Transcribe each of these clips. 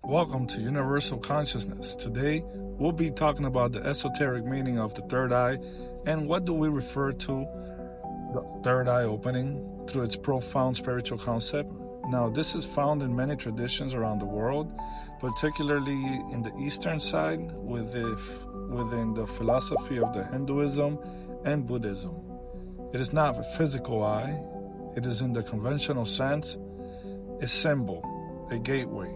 Welcome to Universal Consciousness. Today, we'll be talking about the esoteric meaning of the third eye and what do we refer to the third eye opening through its profound spiritual concept. Now, this is found in many traditions around the world, particularly in the eastern side within the philosophy of the Hinduism and Buddhism. It is not a physical eye. It is, in the conventional sense, a symbol, a gateway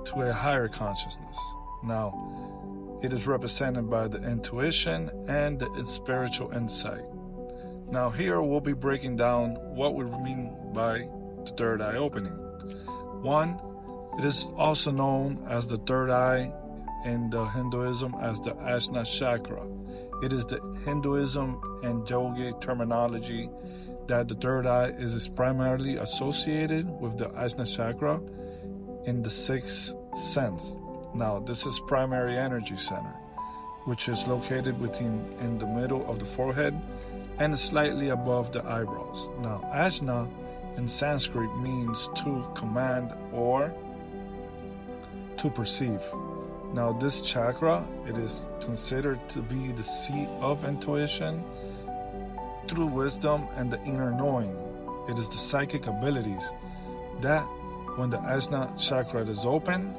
to a higher consciousness. Now, it is represented by the intuition and the spiritual insight. Now, here we'll be breaking down what we mean by the third eye opening. One, it is also known as the third eye in the Hinduism as the Ajna chakra. It is the Hinduism and yogic terminology that the third eye is primarily associated with the Ajna chakra in the sixth sense. Now, this is primary energy center, which is located in the middle of the forehead and slightly above the eyebrows. Now, Ajna in Sanskrit means to command or to perceive. Now, this chakra, it is considered to be the seat of intuition through wisdom and the inner knowing. It is the psychic abilities that when the Ajna chakra is open,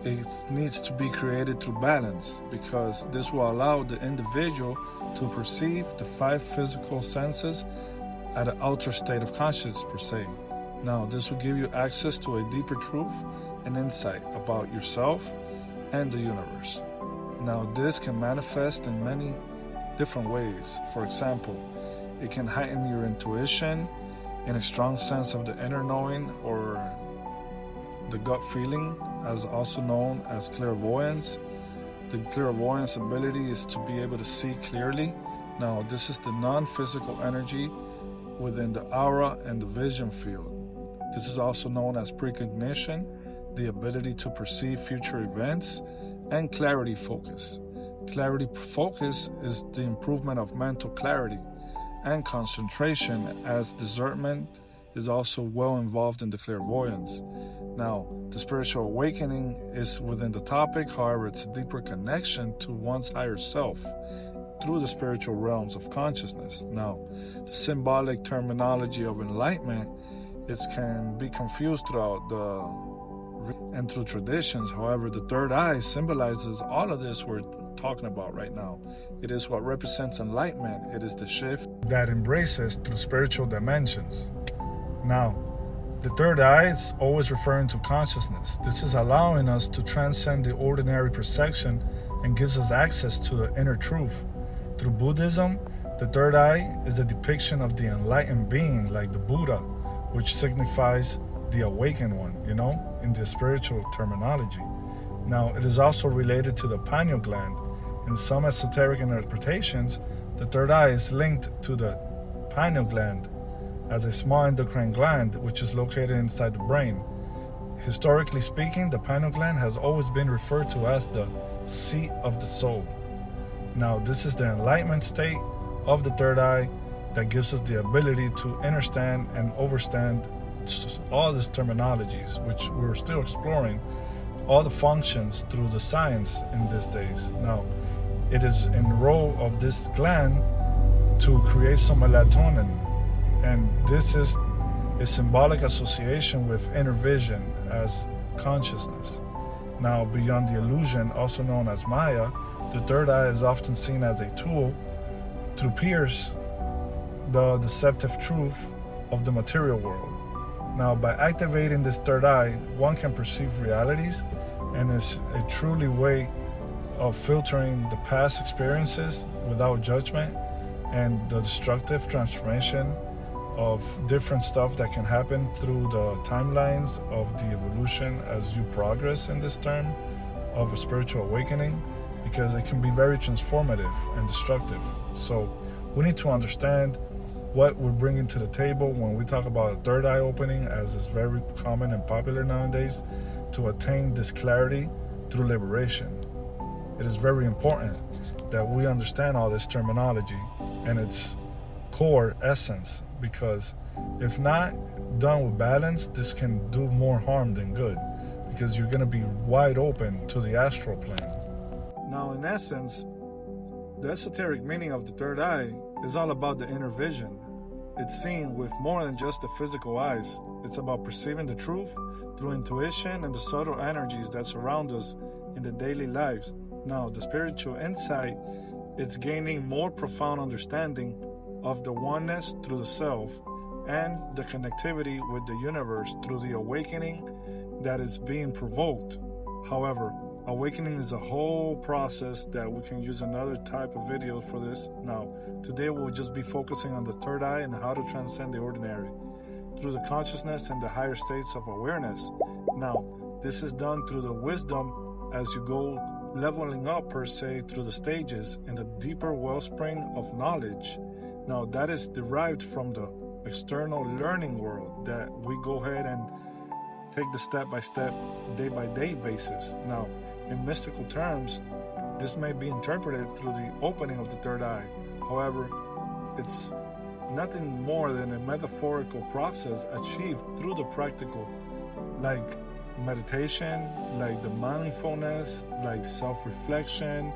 it needs to be created through balance, because this will allow the individual to perceive the five physical senses at an outer state of consciousness per se. Now, this will give you access to a deeper truth and insight about yourself and the universe. Now, this can manifest in many different ways. For example, it can heighten your intuition in a strong sense of the inner knowing or the gut feeling, as also known as clairvoyance. The clairvoyance ability is to be able to see clearly. Now, this is the non-physical energy within the aura and the vision field. This is also known as precognition, the ability to perceive future events, and clarity focus. Clarity focus is the improvement of mental clarity and concentration, as discernment is also well involved in the clairvoyance. Now, the spiritual awakening is within the topic. However, it's a deeper connection to one's higher self through the spiritual realms of consciousness. Now, the symbolic terminology of enlightenment, it can be confused throughout through traditions. However, the third eye symbolizes all of this we're talking about right now. It is what represents enlightenment. It is the shift that embraces through spiritual dimensions. Now, the third eye is always referring to consciousness. This is allowing us to transcend the ordinary perception and gives us access to the inner truth. Through Buddhism, the third eye is the depiction of the enlightened being, like the Buddha, which signifies the awakened one, in the spiritual terminology. Now, it is also related to the pineal gland. In some esoteric interpretations, the third eye is linked to the pineal gland as a small endocrine gland which is located inside the brain. Historically speaking, the pineal gland has always been referred to as the seat of the soul. Now, this is the enlightenment state of the third eye that gives us the ability to understand and understand all these terminologies, which we're still exploring, all the functions through the science in these days. Now, it is in the role of this gland to create some melatonin, and this is a symbolic association with inner vision as consciousness. Now, beyond the illusion, also known as Maya, the third eye is often seen as a tool to pierce the deceptive truth of the material world. Now, by activating this third eye, one can perceive realities, and is a truly way of filtering the past experiences without judgment and the destructive transformation of different stuff that can happen through the timelines of the evolution as you progress in this term of a spiritual awakening, because it can be very transformative and destructive. So we need to understand what we're bringing to the table when we talk about a third eye opening, as is very common and popular nowadays, to attain this clarity through liberation. It is very important that we understand all this terminology and its core essence, because if not done with balance, this can do more harm than good. because you're going to be wide open to the astral plane. Now, in essence, the esoteric meaning of the third eye is all about the inner vision. It's seen with more than just the physical eyes. It's about perceiving the truth through intuition and the subtle energies that surround us in the daily lives. Now, the spiritual insight, it's gaining more profound understanding of the oneness through the self and the connectivity with the universe through the awakening that is being provoked. However, awakening is a whole process that we can use another type of video for this. Now, today we'll just be focusing on the third eye and how to transcend the ordinary through the consciousness and the higher states of awareness. Now, this is done through the wisdom as you go leveling up, per se, through the stages in the deeper wellspring of knowledge. Now, that is derived from the external learning world that we go ahead and take the step-by-step, day-by-day basis. Now, in mystical terms, this may be interpreted through the opening of the third eye. However, it's nothing more than a metaphorical process achieved through the practical, like meditation, like the mindfulness, like self-reflection,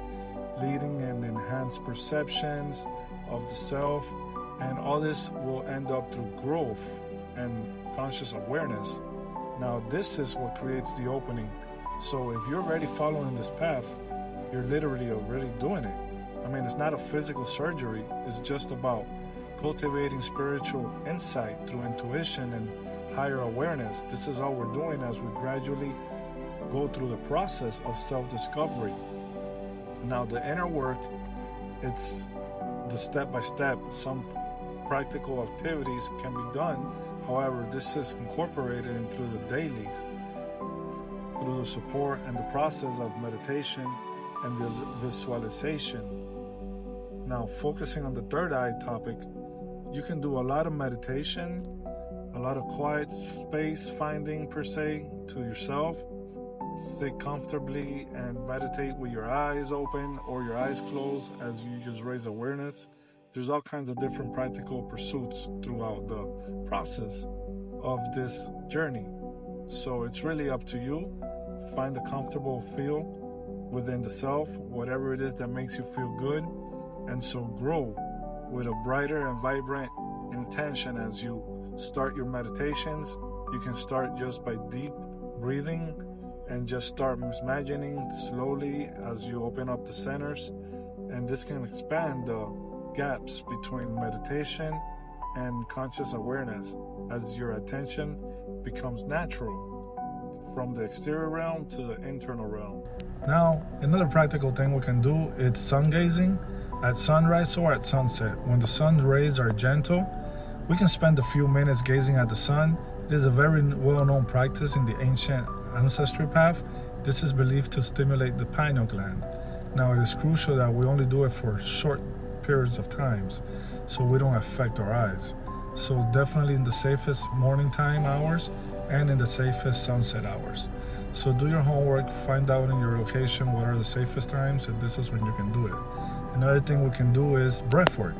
leading and enhanced perceptions of the self, and all this will end up through growth and conscious awareness. Now, this is what creates the opening. So if you're already following this path, you're literally already doing it. I mean, it's not a physical surgery. It's just about cultivating spiritual insight through intuition and higher awareness. This is all we're doing as we gradually go through the process of self-discovery. Now, the inner work, it's the step-by-step. Some practical activities can be done. However, this is incorporated into the dailies through the support and the process of meditation and visualization. Now, focusing on the third eye topic, you can do a lot of meditation, a lot of quiet space finding, per se, to yourself. Sit comfortably and meditate with your eyes open or your eyes closed as you just raise awareness. There's all kinds of different practical pursuits throughout the process of this journey. So it's really up to you. Find a comfortable feel within the self, whatever it is that makes you feel good. And so grow with a brighter and vibrant intention as you start your meditations. You can start just by deep breathing and just start imagining slowly as you open up the centers. And this can expand the gaps between meditation and conscious awareness as your attention becomes natural from the exterior realm to the internal realm. Now, another practical thing we can do is sun gazing at sunrise or at sunset. When the sun's rays are gentle, we can spend a few minutes gazing at the sun. It is a very well-known practice in the ancient ancestry path. This is believed to stimulate the pineal gland. Now, it is crucial that we only do it for short periods of times so we don't affect our eyes. So definitely in the safest morning time hours and in the safest sunset hours. So do your homework, find out in your location what are the safest times, and this is when you can do it. Another thing we can do is breath work.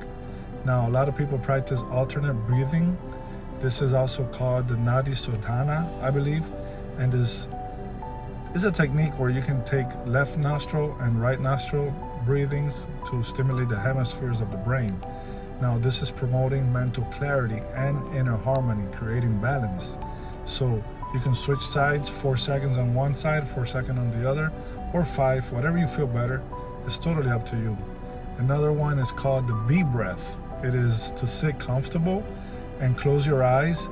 Now, a lot of people practice alternate breathing. This is also called the Nadi Sodhana, I believe, and this is a technique where you can take left nostril and right nostril breathings to stimulate the hemispheres of the brain. Now, this is promoting mental clarity and inner harmony, creating balance. So you can switch sides, 4 seconds on one side, 4 seconds on the other, or 5, whatever you feel better. It's totally up to you. Another one is called the bee breath. It is to sit comfortable and close your eyes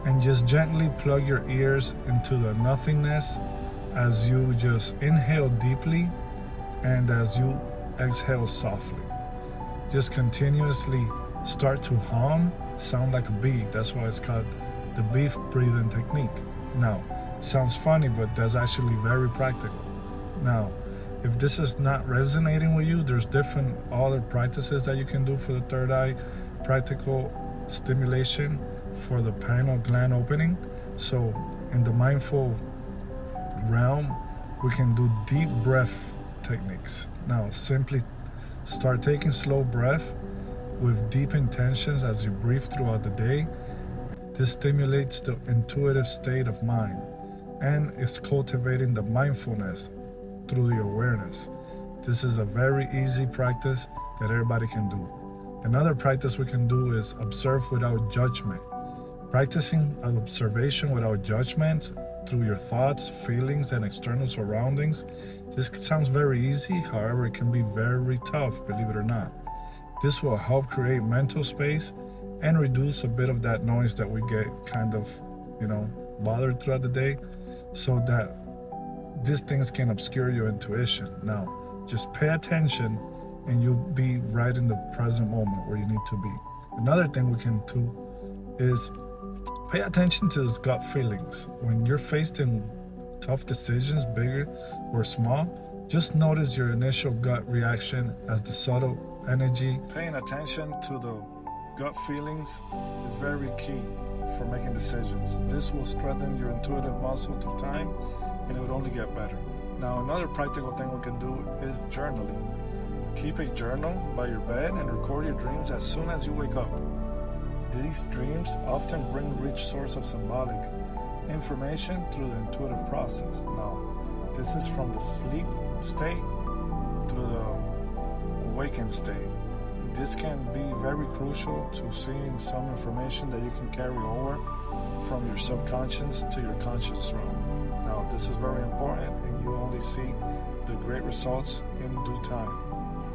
and just gently plug your ears into the nothingness as you just inhale deeply and as you exhale softly. Just continuously start to hum, sound like a bee. That's why it's called the bee breathing technique. Now, sounds funny, but that's actually very practical. Now, if this is not resonating with you, there's different other practices that you can do for the third eye, practical stimulation for the pineal gland opening. So in the mindful realm, we can do deep breath techniques. Now, simply start taking slow breath with deep intentions as you breathe throughout the day. This stimulates the intuitive state of mind and it's cultivating the mindfulness through the awareness. This is a very easy practice that everybody can do. Another practice we can do is observe without judgment. Practicing observation without judgment through your thoughts, feelings, and external surroundings. This sounds very easy, however, it can be very tough, believe it or not. This will help create mental space and reduce a bit of that noise that we get kind of, bothered throughout the day, so that these things can obscure your intuition. Now, just pay attention and you'll be right in the present moment where you need to be. Another thing we can do is pay attention to those gut feelings. When you're faced in tough decisions, bigger or small, just notice your initial gut reaction as the subtle energy. Paying attention to the gut feelings is very key for making decisions. This will strengthen your intuitive muscle through time, and it would only get better. Now, another practical thing we can do is journaling. Keep a journal by your bed and record your dreams as soon as you wake up. These dreams often bring a rich source of symbolic information through the intuitive process. Now, this is from the sleep state through the awakened state. This can be very crucial to seeing some information that you can carry over from your subconscious to your conscious realm. Now, this is very important, and you only see the great results in due time.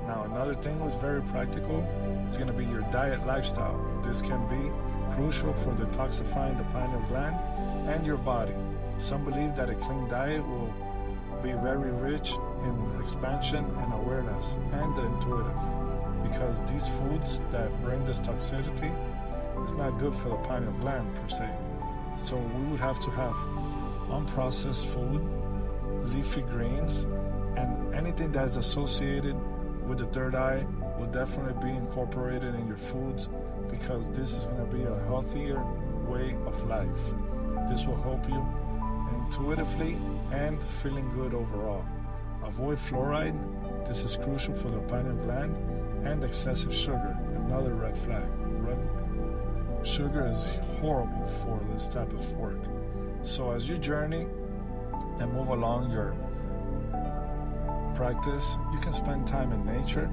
Now, another thing was very practical. It's going to be your diet lifestyle. This can be crucial for detoxifying the pineal gland and your body. Some believe that a clean diet will be very rich in expansion and awareness and the intuitive, because these foods that bring this toxicity is not good for the pineal gland per se. So we would have to have unprocessed food, leafy greens, and anything that is associated with the third eye will definitely be incorporated in your foods, because this is going to be a healthier way of life. This will help you intuitively and feeling good overall. Avoid fluoride. This is crucial for the pineal gland, and excessive sugar, another red flag. Sugar is horrible for this type of work. So as you journey and move along your practice, you can spend time in nature,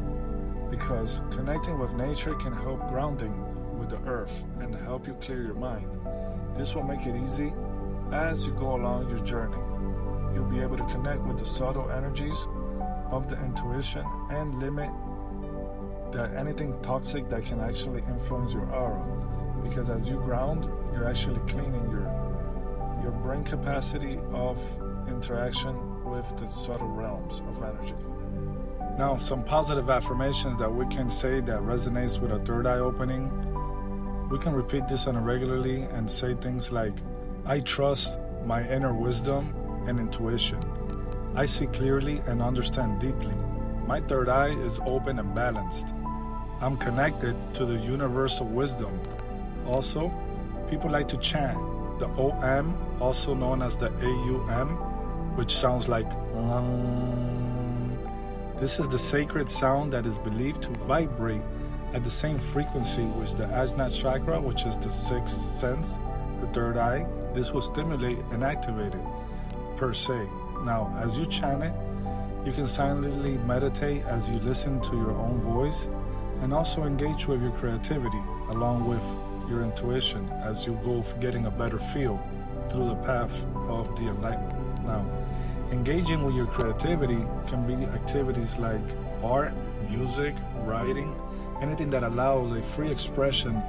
because connecting with nature can help grounding with the earth and help you clear your mind. This will make it easy as you go along your journey. You'll be able to connect with the subtle energies of the intuition and limit that anything toxic that can actually influence your aura, because as you ground, you're actually cleaning your brain capacity of interaction with the subtle realms of energy. Now, some positive affirmations that we can say that resonates with a third eye opening. We can repeat this on a regularly and say things like, I trust my inner wisdom and intuition. I see clearly and understand deeply. My third eye is open and balanced. I'm connected to the universal wisdom. Also, people like to chant the OM, also known as the AUM, which sounds like This is the sacred sound that is believed to vibrate at the same frequency which the Ajna chakra, which is the sixth sense, the third eye. This will stimulate and activate it per se. Now, as you chant it, you can silently meditate as you listen to your own voice, and also engage with your creativity along with your intuition as you go for getting a better feel through the path of the enlightenment. Now, engaging with your creativity can be activities like art, music, writing, anything that allows a free expression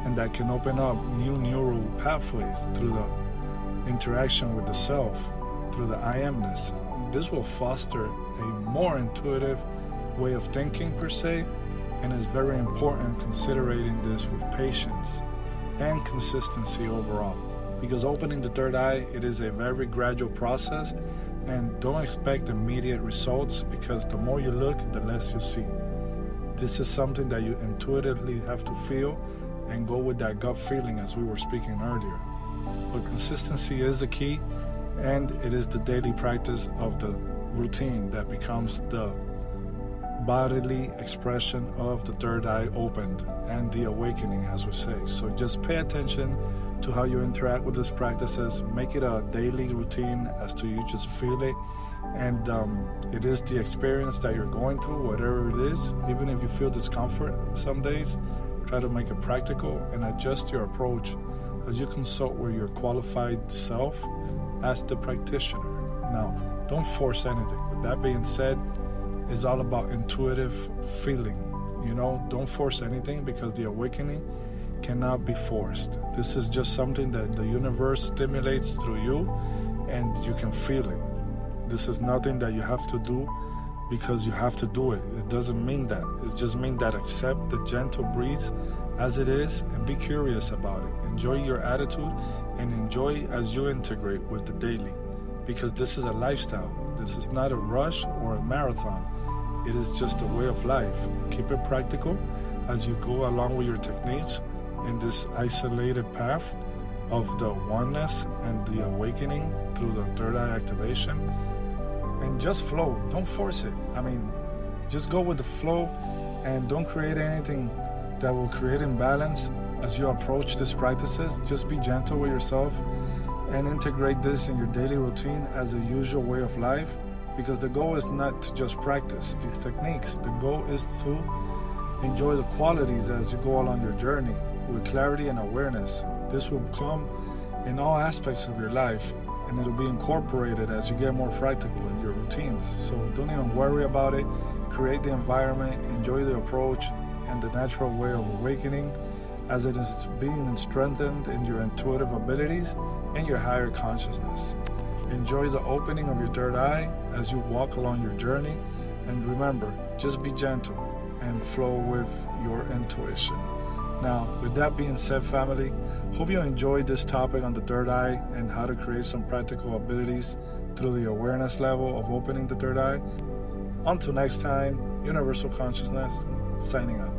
and that can open up new neural pathways through the interaction with the self, through the I amness. This will foster a more intuitive way of thinking per se, and is very important considering this with patience and consistency overall. Because opening the third eye, it is a very gradual process, and don't expect immediate results, because the more you look, the less you see. This is something that you intuitively have to feel and go with that gut feeling as we were speaking earlier. But consistency is the key, and it is the daily practice of the routine that becomes the bodily expression of the third eye opened and the awakening, as we say. So just pay attention to how you interact with these practices. Make it a daily routine as to you just feel it. And it is the experience that you're going through, whatever it is. Even if you feel discomfort some days, try to make it practical and adjust your approach as you consult with your qualified self as the practitioner. Now, don't force anything. With that being said, it's all about intuitive feeling. Don't force anything, because the awakening cannot be forced. This is just something that the universe stimulates through you, and you can feel it. This is nothing that you have to do because you have to do it. It doesn't mean that. It just means that accept the gentle breeze as it is and be curious about it. Enjoy your attitude and enjoy as you integrate with the daily, because this is a lifestyle. This is not a rush or a marathon. It is just a way of life. Keep it practical as you go along with your techniques in this isolated path of the oneness and the awakening through the third eye activation. And just flow. Don't force it. Just go with the flow and don't create anything that will create imbalance as you approach these practices. Just be gentle with yourself and integrate this in your daily routine as a usual way of life, because the goal is not to just practice these techniques. The goal is to enjoy the qualities as you go along your journey with clarity and awareness. This will come in all aspects of your life, and it'll be incorporated as you get more practical in your routines. So don't even worry about it. Create the environment, enjoy the approach and the natural way of awakening as it is being strengthened in your intuitive abilities and your higher consciousness. Enjoy the opening of your third eye as you walk along your journey, and remember, just be gentle and flow with your intuition. Now, with that being said, family, hope you enjoyed this topic on the third eye and how to create some practical abilities through the awareness level of opening the third eye. Until next time, Universal Consciousness, signing out.